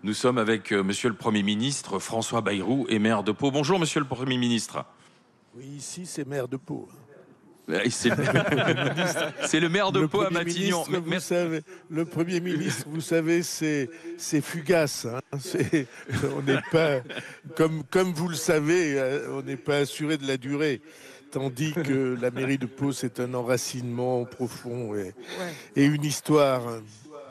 Nous sommes avec Monsieur le Premier ministre François Bayrou et maire de Pau. Bonjour Monsieur le Premier ministre. Oui, ici c'est maire de Pau. C'est le maire de Pau à Matignon. Vous savez, le Premier ministre, vous savez, c'est fugace. Hein. On n'est pas, comme vous le savez, on n'est pas assuré de la durée. Tandis que la mairie de Pau, c'est un enracinement profond et une histoire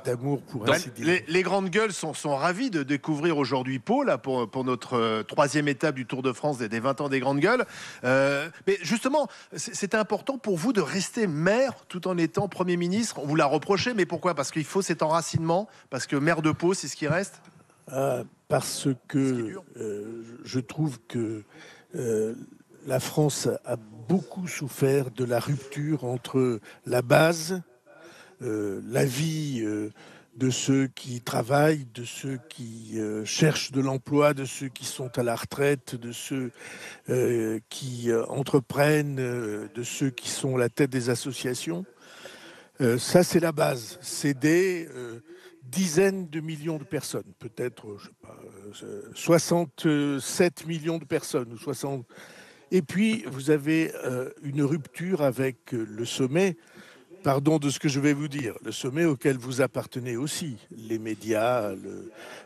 d'amour, pour ainsi dire. Les grandes gueules sont ravis de découvrir aujourd'hui Pau là, pour notre troisième étape du Tour de France des 20 ans des grandes gueules. Mais justement, c'était important pour vous de rester maire tout en étant Premier ministre. On vous l'a reproché, mais pourquoi? Parce qu'il faut cet enracinement, parce que maire de Pau, c'est ce qui reste. Parce que je trouve que la France a beaucoup souffert de la rupture entre la base, la vie de ceux qui travaillent, de ceux qui cherchent de l'emploi, de ceux qui sont à la retraite, de ceux qui entreprennent, de ceux qui sont à la tête des associations. Ça, c'est la base. C'est des dizaines de millions de personnes, peut-être, je sais pas, 67 millions de personnes, ou 60. Et puis, vous avez une rupture avec le sommet. Pardon de ce que je vais vous dire, le sommet auquel vous appartenez aussi, les médias,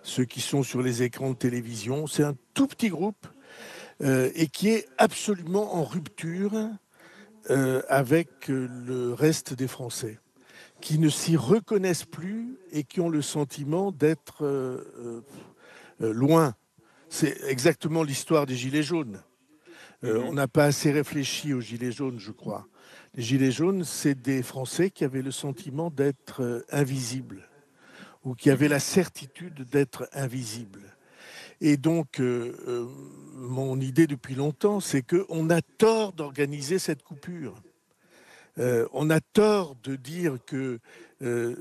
ceux qui sont sur les écrans de télévision, c'est un tout petit groupe et qui est absolument en rupture avec le reste des Français, qui ne s'y reconnaissent plus et qui ont le sentiment d'être loin. C'est exactement l'histoire des Gilets jaunes. On n'a pas assez réfléchi aux Gilets jaunes, je crois. Les Gilets jaunes, c'est des Français qui avaient le sentiment d'être invisibles ou qui avaient la certitude d'être invisibles. Et donc, mon idée depuis longtemps, c'est qu'on a tort d'organiser cette coupure. On a tort de dire que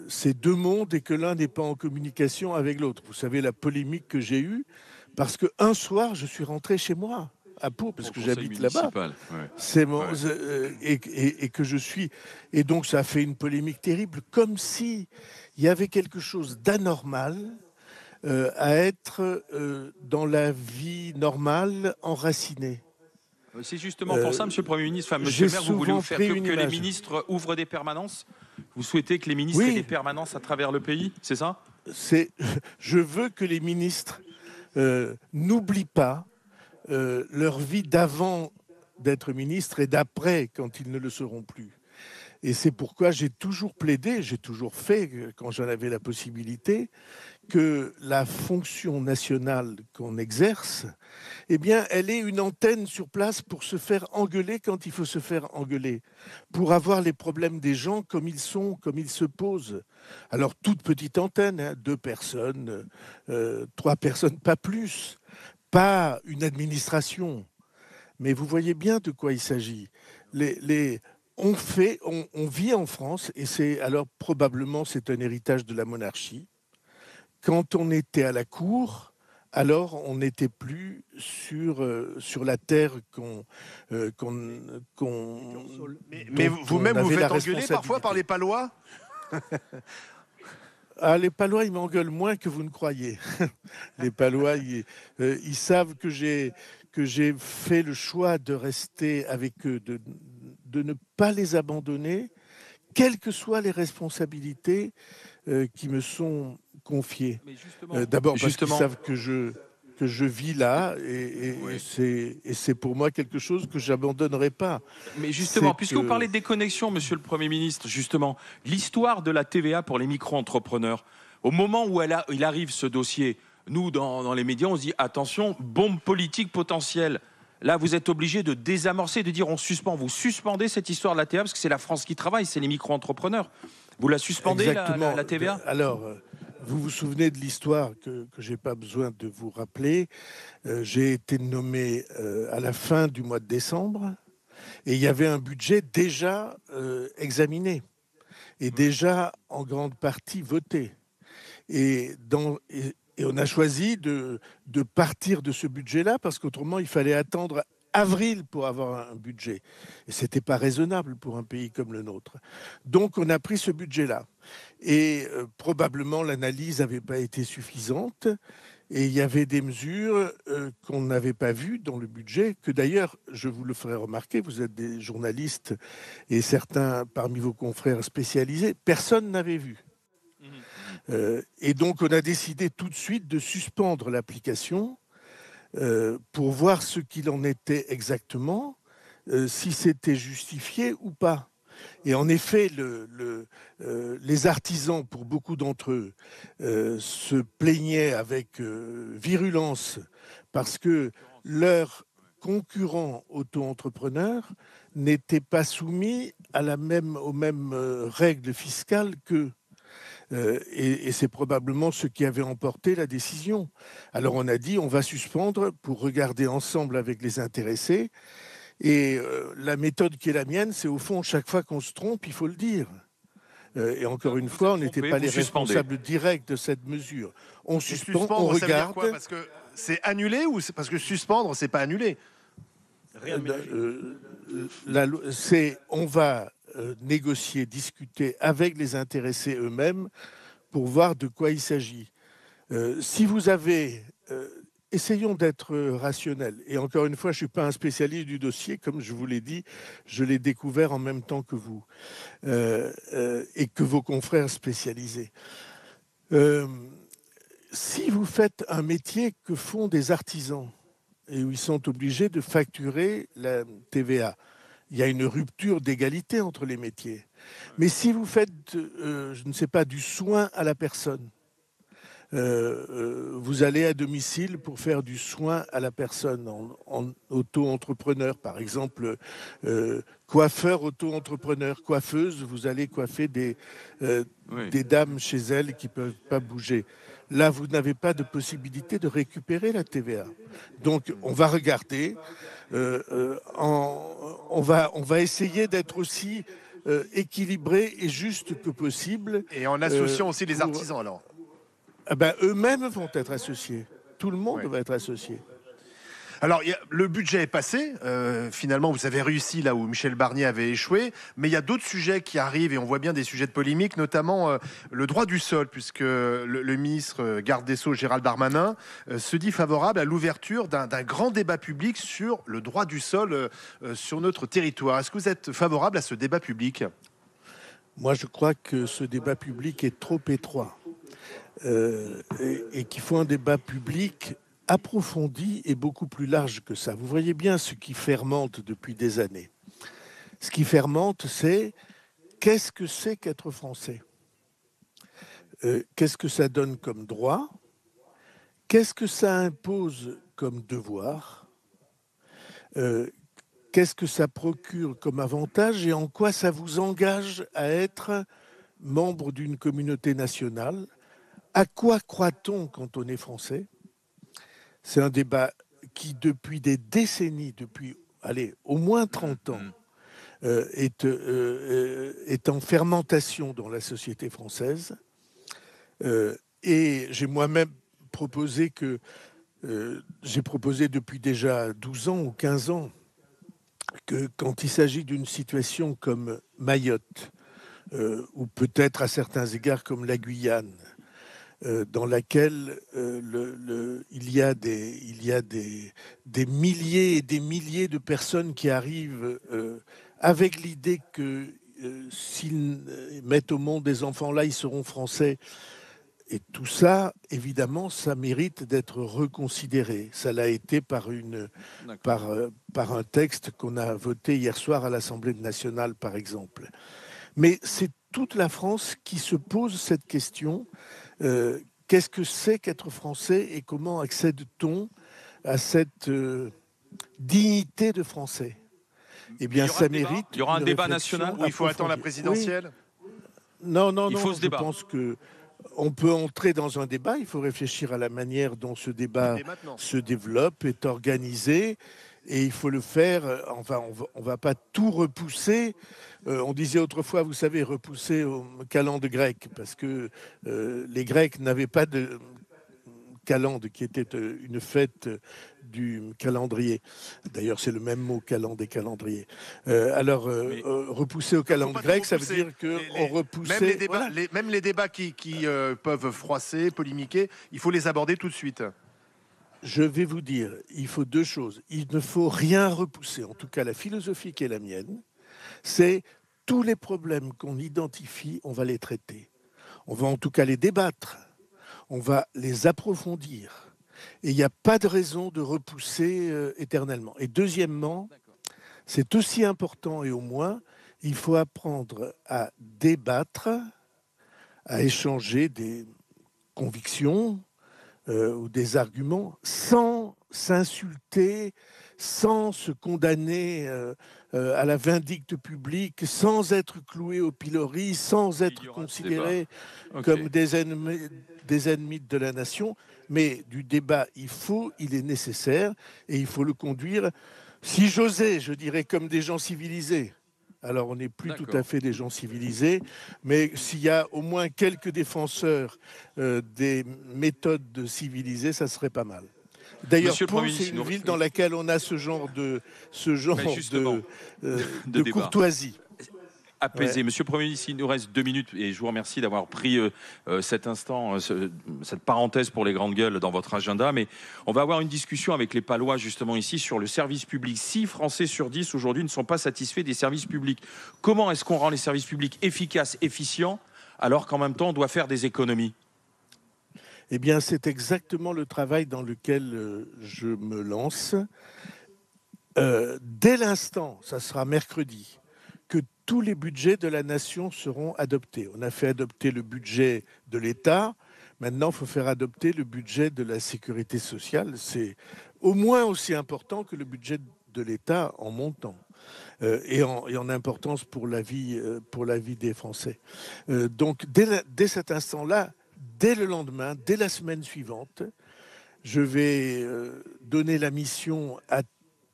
c'est deux mondes et que l'un n'est pas en communication avec l'autre. Vous savez la polémique que j'ai eue parce qu'un soir, je suis rentré chez moi à Pau, parce que j'habite là-bas. Ouais. C'est mon, et que je suis. Et donc, ça a fait une polémique terrible, comme si il y avait quelque chose d'anormal à être dans la vie normale enracinée. C'est justement pour ça, Monsieur le Premier ministre, enfin, Monsieur le maire, vous voulez faire que les ministres ouvrent des permanences? Vous souhaitez que les ministres aient des permanences à travers le pays, c'est ça? Je veux que les ministres n'oublient pas leur vie d'avant d'être ministre et d'après quand ils ne le seront plus. Et c'est pourquoi j'ai toujours plaidé, j'ai toujours fait, quand j'en avais la possibilité, que la fonction nationale qu'on exerce, eh bien, elle est une antenne sur place pour se faire engueuler quand il faut se faire engueuler, pour avoir les problèmes des gens comme ils sont, comme ils se posent. Alors, toute petite antenne, hein, 2 personnes, 3 personnes, pas plus. Pas une administration, mais vous voyez bien de quoi il s'agit. On vit en France, et c'est alors probablement c'est un héritage de la monarchie. Quand on était à la cour, alors on n'était plus sur la terre mais vous-même vous faites engueuler parfois par les Palois. Ah, les Palois, ils m'engueulent moins que vous ne croyez. Les Palois, ils savent que j'ai fait le choix de rester avec eux, de ne pas les abandonner, quelles que soient les responsabilités qui me sont confiées. D'abord parce qu'ils savent que je vis là et c'est pour moi quelque chose que j'abandonnerai pas. Mais justement, puisque vous parlez de déconnexion, Monsieur le Premier ministre, justement, l'histoire de la TVA pour les micro-entrepreneurs, au moment où il arrive ce dossier, nous, dans les médias, on se dit « Attention, bombe politique potentielle ». Là, vous êtes obligé de désamorcer, de dire on suspend. Vous suspendez cette histoire de la TVA parce que c'est la France qui travaille, c'est les micro-entrepreneurs. Vous la suspendez, la TVA? Alors, vous vous souvenez de l'histoire que je n'ai pas besoin de vous rappeler. J'ai été nommé à la fin du mois de décembre et il y avait un budget déjà examiné et déjà en grande partie voté. Et on a choisi de partir de ce budget-là parce qu'autrement, il fallait attendre avril pour avoir un budget. Et ce n'était pas raisonnable pour un pays comme le nôtre. Donc, on a pris ce budget-là. Et probablement l'analyse n'avait pas été suffisante. Et il y avait des mesures qu'on n'avait pas vues dans le budget, que d'ailleurs, je vous le ferai remarquer, vous êtes des journalistes et certains parmi vos confrères spécialisés, personne n'avait vu. Et donc on a décidé tout de suite de suspendre l'application pour voir ce qu'il en était exactement, si c'était justifié ou pas. Et en effet, les artisans, pour beaucoup d'entre eux, se plaignaient avec virulence parce que leurs concurrents auto-entrepreneurs n'étaient pas soumis aux mêmes règles fiscales qu'eux. Et c'est probablement ce qui avait emporté la décision. Alors on a dit on va suspendre pour regarder ensemble avec les intéressés. Et la méthode qui est la mienne, c'est au fond, chaque fois qu'on se trompe, il faut le dire. Et encore une fois, on n'était pas les responsables directs de cette mesure. On suspend, on regarde. Ça veut dire quoi ? Parce que c'est annulé ou c'est parce que suspendre, c'est pas annulé ? On va négocier, discuter avec les intéressés eux-mêmes pour voir de quoi il s'agit. Si vous avez... essayons d'être rationnels. Et encore une fois, je ne suis pas un spécialiste du dossier, comme je vous l'ai dit, je l'ai découvert en même temps que vous et que vos confrères spécialisés. Si vous faites un métier que font des artisans et où ils sont obligés de facturer la TVA, il y a une rupture d'égalité entre les métiers. Mais si vous faites, je ne sais pas, du soin à la personne, vous allez à domicile pour faire du soin à la personne en auto-entrepreneur, par exemple, coiffeur auto-entrepreneur, coiffeuse, vous allez coiffer des dames chez elles qui ne peuvent pas bouger. Là, vous n'avez pas de possibilité de récupérer la TVA. Donc, on va regarder, on va essayer d'être aussi équilibré et juste que possible. Et en associant aussi les artisans, alors. Eux-mêmes vont être associés. Tout le monde va être associé. Alors, le budget est passé. Finalement, vous avez réussi là où Michel Barnier avait échoué. Mais il y a d'autres sujets qui arrivent et on voit bien des sujets de polémique, notamment le droit du sol, puisque le ministre garde des Sceaux, Gérald Darmanin, se dit favorable à l'ouverture d'un grand débat public sur le droit du sol sur notre territoire. Est-ce que vous êtes favorable à ce débat public ? Moi, je crois que ce débat public est trop étroit. Et qu'il faut un débat public approfondi et beaucoup plus large que ça. Vous voyez bien ce qui fermente depuis des années. Ce qui fermente, c'est qu'est-ce que c'est qu'être français ? Qu'est-ce que ça donne comme droit ? Qu'est-ce que ça impose comme devoir ? Qu'est-ce que ça procure comme avantage et en quoi ça vous engage à être membre d'une communauté nationale ? À quoi croit-on quand on est français ? C'est un débat qui, depuis des décennies, depuis au moins 30 ans, est en fermentation dans la société française. Et j'ai moi-même proposé j'ai proposé depuis déjà 12 ans ou 15 ans que quand il s'agit d'une situation comme Mayotte, ou peut-être à certains égards comme la Guyane, dans laquelle il y a des milliers et des milliers de personnes qui arrivent avec l'idée que s'ils mettent au monde des enfants là, ils seront français. Et tout ça, évidemment, ça mérite d'être reconsidéré. Ça l'a été par un texte qu'on a voté hier soir à l'Assemblée nationale, par exemple. Mais c'est toute la France qui se pose cette question. Qu'est-ce que c'est qu'être français et comment accède-t-on à cette dignité de français ? Eh bien, ça mérite. Il y aura un débat national où il faut attendre la présidentielle. Oui. Non. Il faut ce débat. Je pense que on peut entrer dans un débat. Il faut réfléchir à la manière dont ce débat se développe, est organisé. Et il faut le faire, enfin, on va pas tout repousser. On disait autrefois, vous savez, repousser au calendes grec, parce que les Grecs n'avaient pas de calendes, qui était une fête du calendrier. D'ailleurs, c'est le même mot, calendes et calendrier. Repousser au calendrier grec, ça veut dire qu'on repoussait... Même les débats, même les débats qui peuvent froisser, polémiquer, il faut les aborder tout de suite. Je vais vous dire, il faut deux choses. Il ne faut rien repousser. En tout cas, la philosophie qui est la mienne, c'est tous les problèmes qu'on identifie, on va les traiter. On va en tout cas les débattre. On va les approfondir. Et il n'y a pas de raison de repousser éternellement. Et deuxièmement, c'est aussi important et au moins, il faut apprendre à débattre, à échanger des convictions, ou des arguments sans s'insulter, sans se condamner à la vindicte publique, sans être cloué au pilori, sans être considéré comme des ennemis de la nation. Mais du débat, il est nécessaire et il faut le conduire, si j'osais, je dirais comme des gens civilisés. Alors, on n'est plus tout à fait des gens civilisés, mais s'il y a au moins quelques défenseurs des méthodes civilisées, ça serait pas mal. D'ailleurs, Pau, c'est une ville dans laquelle on a ce genre de courtoisie. Apaisé. Monsieur le Premier ministre, il nous reste 2 minutes et je vous remercie d'avoir pris cet instant, cette parenthèse pour les grandes gueules dans votre agenda. Mais on va avoir une discussion avec les Palois justement ici sur le service public. 6 Français sur 10 aujourd'hui ne sont pas satisfaits des services publics. Comment est-ce qu'on rend les services publics efficaces, efficients, alors qu'en même temps on doit faire des économies ? Eh bien, c'est exactement le travail dans lequel je me lance. Dès l'instant, ça sera mercredi, que tous les budgets de la nation seront adoptés. On a fait adopter le budget de l'État. Maintenant, il faut faire adopter le budget de la sécurité sociale. C'est au moins aussi important que le budget de l'État en montant et en importance pour la vie des Français. Donc, dès cet instant-là, dès le lendemain, dès la semaine suivante, je vais donner la mission à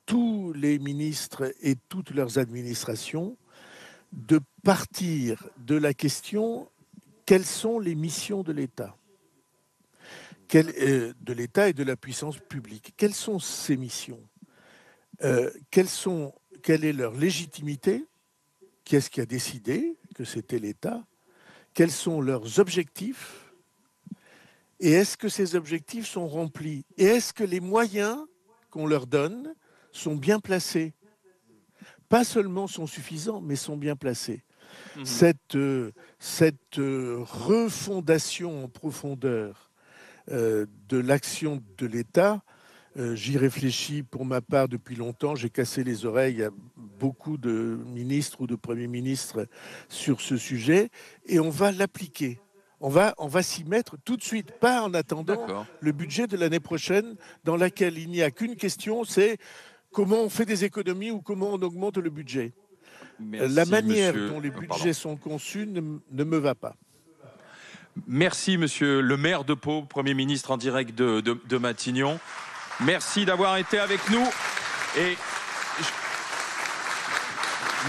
tous les ministres et toutes leurs administrations de partir de la question quelles sont les missions de l'État et de la puissance publique. Quelles sont ces missions? Quelle est leur légitimité? Qui est-ce qui a décidé que c'était l'État? Quels sont leurs objectifs? Et est-ce que ces objectifs sont remplis? Et est-ce que les moyens qu'on leur donne sont bien placés? Pas seulement sont suffisants, mais sont bien placés. Cette refondation en profondeur de l'action de l'État, j'y réfléchis pour ma part depuis longtemps. J'ai cassé les oreilles à beaucoup de ministres ou de premiers ministres sur ce sujet et on va l'appliquer. On va s'y mettre tout de suite, pas en attendant le budget de l'année prochaine dans laquelle il n'y a qu'une question, c'est comment on fait des économies ou comment on augmente le budget. Merci, la manière dont les budgets sont conçus ne me va pas. Merci, monsieur le maire de Pau, Premier ministre en direct de Matignon. Merci d'avoir été avec nous. Et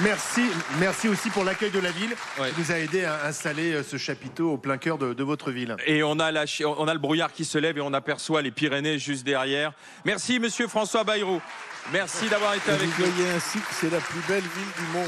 Merci aussi pour l'accueil de la ville qui nous a aidé à installer ce chapiteau au plein cœur de votre ville. Et on a le brouillard qui se lève et on aperçoit les Pyrénées juste derrière. Merci, monsieur François Bayrou. Merci d'avoir été avec nous. Vous voyez ainsi que c'est la plus belle ville du monde.